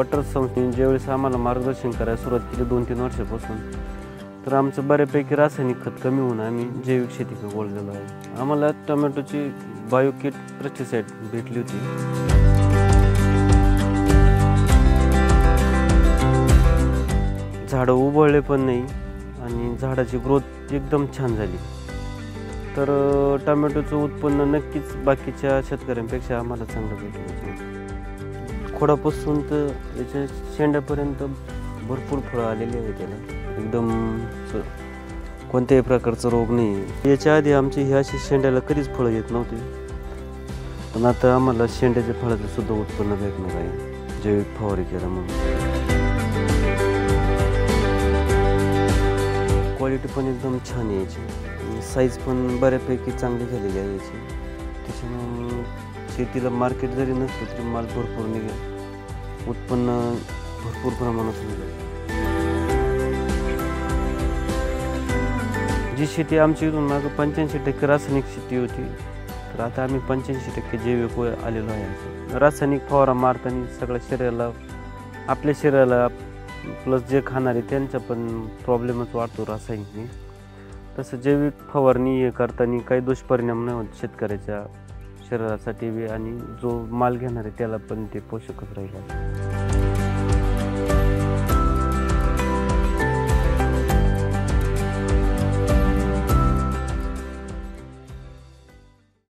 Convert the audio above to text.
Water संस्थेने ज्यावेळेस आम्हाला मार्गदर्शन करायला सुरुवात केली 2-3 वर्षापासून, तर आमचं बऱ्यापैकी रासायनिक खत कमी होऊन आम्ही जैविक शेतीकडे वळलेलो आहे. आम्हाला टोमॅटोची बायोकिट पेस्टिसाइड भेटली होती. झाडं उबळले पण नाही आणि झाडाची ग्रोथ एकदम छान झाली. तर टोमॅटोचं उत्पन्न नक्कीच बाकीच्या शेतकऱ्यांपेक्षा आम्हाला चांगलं भेटलं. खोडापासून तर याच्या शेंड्यापर्यंत भरपूर फळं आलेली आहे. त्याला एकदम कोणत्याही प्रकारचा रोग नाही. याच्या आधी आमची ही अशी शेंड्याला कधीच फळं येत नव्हती, पण आता आम्हाला शेंड्याच्या फळाचं सुद्धा उत्पन्न भेटणार आहे जैविक फवारणी केल्यामुळे. क्वालिटी पण एकदम छान यायची, साईज पण बऱ्यापैकी चांगली झालेली आहे याची. त्याच्यामुळे शेतीला मार्केट जरी नसलं तरी माल भरपूर निघेल, उत्पन्न भरपूर प्रमाणात निघेल. जी शेती आमची इथून मागं 85% रासायनिक शेती होती, तर आता आम्ही 85% जैविक आलेलो आहे. रासायनिक फवारा मारताना सगळ्या शरीराला, आपल्या शरीराला प्लस जे खाणारे त्यांचा पण प्रॉब्लेमच वाढतो रासायनिकने. तसं जैविक फवारणी हे करताना काही दुष्परिणाम नाही होत शेतकऱ्याच्या शरीरासाठी बी, आणि जो माल घेणार आहे त्याला पण ते पोषकच राहील.